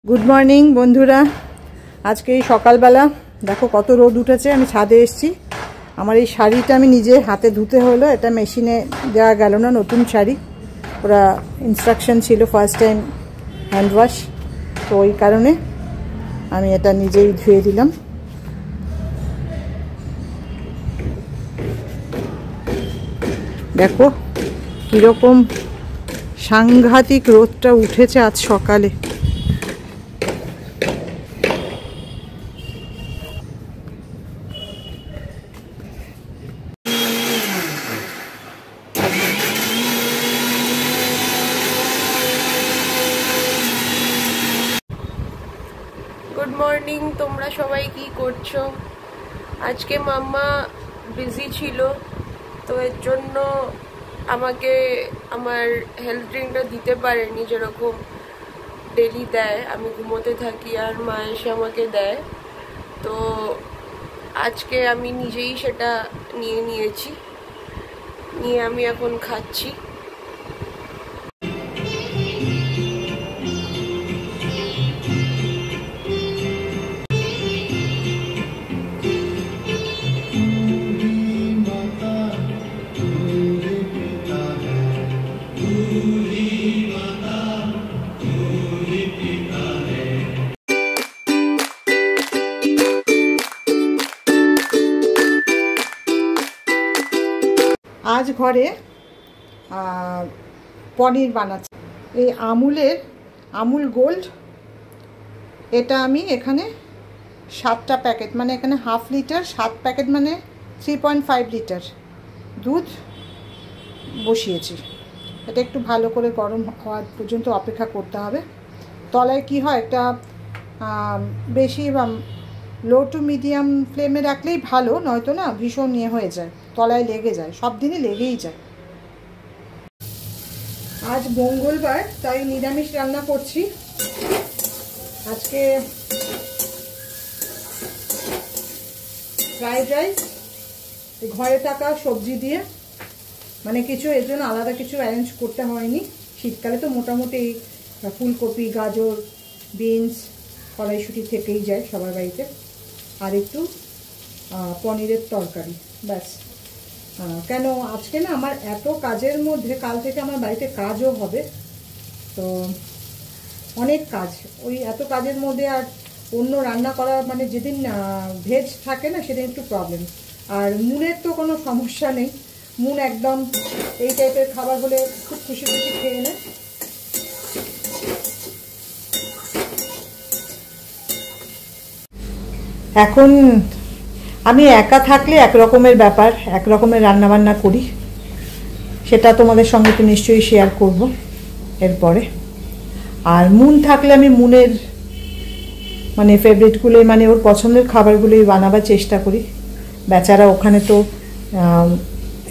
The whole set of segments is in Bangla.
গুড মর্নিং বন্ধুরা। আজকে এই সকালবেলা দেখো কত রোদ উঠেছে। আমি ছাদে এসেছি। আমার এই শাড়িটা আমি নিজে হাতে ধুতে হলো, এটা মেশিনে দেওয়া গেল না, নতুন শাড়ি। ওরা ইনস্ট্রাকশন ছিল ফার্স্ট টাইম হ্যান্ড ওয়াশ, তো ওই কারণে আমি এটা নিজেই ধুয়ে দিলাম। দেখো কীরকম সাংঘাতিক রোদটা উঠেছে আজ সকালে। গুড মর্নিং, তোমরা সবাই কি করছো? আজকে মাম্মা বিজি ছিল, তো এর জন্য আমাকে আমার হেলথ ড্রিঙ্কটা দিতে পারেনি যেরকম ডেলি দেয়। আমি ঘুমোতে থাকি আর মা এসে আমাকে দেয়, তো আজকে আমি নিজেই সেটা নিয়েছি, নিয়ে আমি এখন খাচ্ছি। আজ ঘরে পনির বানাচ্ছি। এই আমুল গোল্ড, এটা আমি এখানে 7টা প্যাকেট, মানে এখানে হাফ লিটার 7 প্যাকেট মানে 3.5 লিটার দুধ বসিয়েছি। এটা একটু ভালো করে গরম হওয়ার পর্যন্ত অপেক্ষা করতে হবে। তলায় কি হয়, একটা বেশি লো টু মিডিয়াম ফ্লেমে রাখলেই ভালো, নয়তো না ভীষণ ইয়ে হয়ে যায়, তলায় লেগে যায়, সব দিনই লেগেই যায়। আজ মঙ্গলবার, তাই নিরামিষ রান্না করছি। আজকে ফ্রাইড রাইস ঘরে থাকা সবজি দিয়ে, মানে কিছু এর জন্য আলাদা কিছু অ্যারেঞ্জ করতে হয়নি। শীতকালে তো মোটামুটি ফুলকপি, গাজর, বিনস, কড়াইশুঁটি থেকেই যায় সবার বাড়িতে, আর একটু পনিরের তরকারি, ব্যাস। কেন আজকে না আমার এত কাজের মধ্যে, কাল থেকে আমার বাড়িতে কাজও হবে, তো অনেক কাজ। ওই এত কাজের মধ্যে আর অন্য রান্না করা, মানে যেদিন ভেজ থাকে না সেদিন একটু প্রবলেম। আর মুনের তো কোনো সমস্যা নেই, মুন একদম এই টাইপের খাবার হলে খুব খুশি খুশি খেয়ে নেয়। এখন আমি একা থাকলে এক রকমের ব্যাপার, এক রকমের রান্নাবান্না করি, সেটা তোমাদের সঙ্গে তো নিশ্চয়ই শেয়ার করব এরপরে। আর মুন থাকলে আমি মুনের মানে ফেভারিটগুলোই, মানে ওর পছন্দের খাবারগুলোই বানাবার চেষ্টা করি। বেচারা ওখানে তো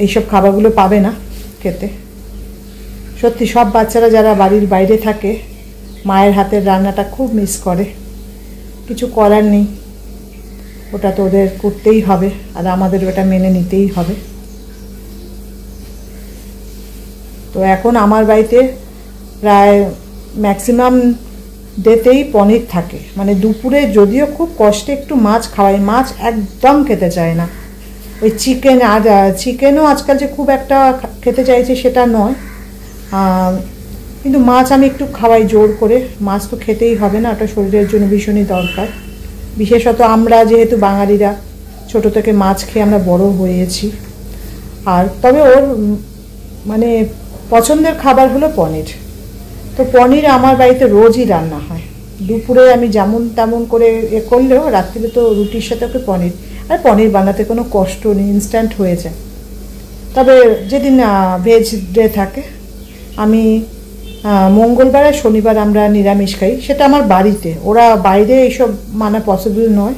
এইসব খাবারগুলো পাবে না খেতে। সত্যি সব বাচ্চারা যারা বাড়ির বাইরে থাকে মায়ের হাতের রান্নাটা খুব মিস করে, কিছু করার নেই, ওটা তো ওদের করতেই হবে, আর আমাদের ওটা মেনে নিতেই হবে। তো এখন আমার বাড়িতে প্রায় ম্যাক্সিমাম ডেতেই পনির থাকে, মানে দুপুরে যদিও খুব কষ্টে একটু মাছ খাওয়াই, মাছ একদম খেতে চায় না। ওই চিকেন, আর চিকেনও আজকাল যে খুব একটা খেতে চাইছে সেটা নয়, কিন্তু মাছ আমি একটু খাওয়াই জোর করে। মাছ তো খেতেই হবে না, ওটা শরীরের জন্য ভীষণই দরকার। বিশেষত আমরা যেহেতু বাঙালিরা ছোট থেকে মাছ খেয়ে আমরা বড় হয়েছি। আর তবে ওর মানে পছন্দের খাবার হলো পনির। তো পনির আমার বাড়িতে রোজই রান্না হয়। দুপুরে আমি যেমন তেমন করে করলেও রাত্রিরে তো রুটির সাথে ওকে পনির, আর পনির বানাতে কোনো কষ্ট নেই, ইনস্ট্যান্ট হয়ে যায়। তবে যেদিন ভেজ ডে থাকে, আমি মঙ্গলবার আর শনিবার আমরা নিরামিষ খাই, সেটা আমার বাড়িতে। ওরা বাইরে এইসব মানা পসিবল নয়।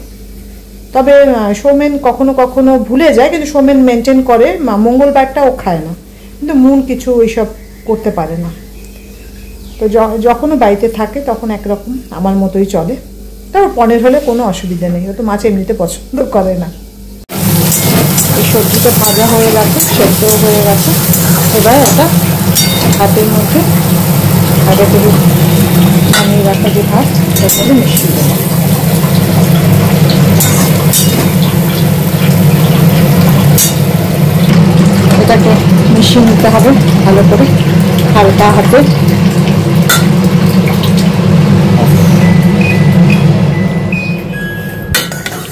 তবে সৌমেন কখনো কখনো ভুলে যায়, কিন্তু সৌমেন মেনটেন করে, মঙ্গলবারটা ও খায় না, কিন্তু মুন কিছু ওইসব করতে পারে না। তো যখনও বাড়িতে থাকে তখন একরকম আমার মতোই চলে। তারপর পনির হলে কোনো অসুবিধা নেই, ও তো মাছ এমনিতে পছন্দ করে না। এই সবজিটা ভাজা হয়ে গেছে, সেদ্ধ হয়ে গেছে। এবার এটা হাতের মধ্যে আগে থেকে নামিয়ে রাখা যে ভাত তার মধ্যে মিশিয়ে দেবো। এটাকে মিশিয়ে নিতে হবে ভালো করে হালকা হাতে।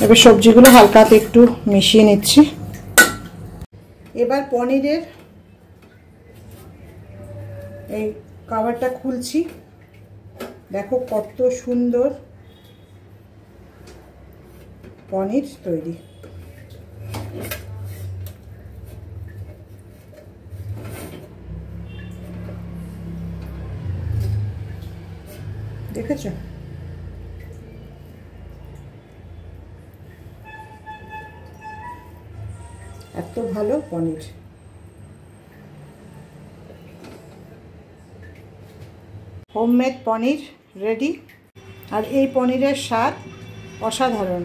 এবার সবজিগুলো হালকা হাতে একটু মিশিয়ে নিচ্ছি। এবার পনিরের এই কভারটা খুলছি। দেখো কত সুন্দর পনির তৈরি। দেখেছো? এত ভালো পনির। হোমমেড পনির রেডি। আর এই পনিরের স্বাদ অসাধারণ।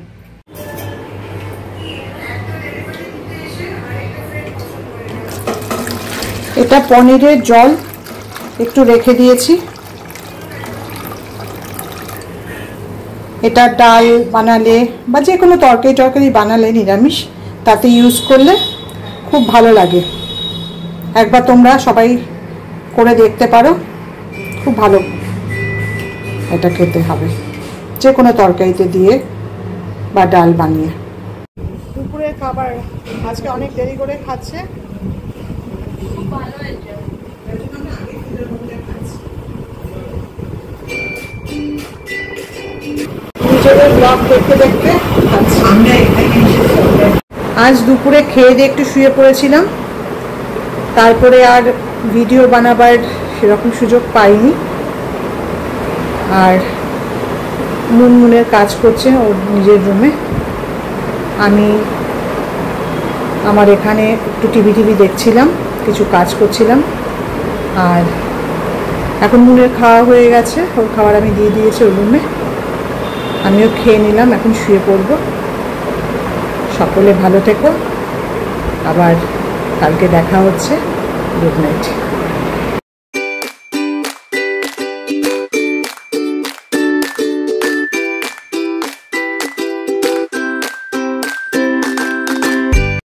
এটা পনিরের জল একটু রেখে দিয়েছি। এটা ডাল বানালে বা যে কোনো তরকারি বানালে নিরামিষ তাতে ইউজ করলে খুব ভালো লাগে। একবার তোমরা সবাই করে দেখতে পারো, খুব ভালো এটা খেতে হবে যে কোনো তরকারিতে দিয়ে বা ডাল বানিয়ে। দুপুরের খাবার আজকে অনেক দেরি করে খাচ্ছে। খুব ভালো হয়েছে। নিজেদের ব্লগ দেখতে দেখতে আজ দুপুরে খেয়ে দিয়ে একটু শুয়ে পড়েছিলাম। তারপরে আর ভিডিও বানাবার সেরকম সুযোগ পাইনি। আর মুনমুনের কাজ করছে ওর নিজের রুমে। আমি আমার এখানে একটু টিভি দেখছিলাম, কিছু কাজ করছিলাম। আর এখন মুনের খাওয়া হয়ে গেছে, ওর খাবার আমি দিয়ে দিয়েছি ওর রুমে। আমিও খেয়ে নিলাম, এখন শুয়ে পড়ব। সকলে ভালো থেকো, আবার কালকে দেখা হচ্ছে। Good night.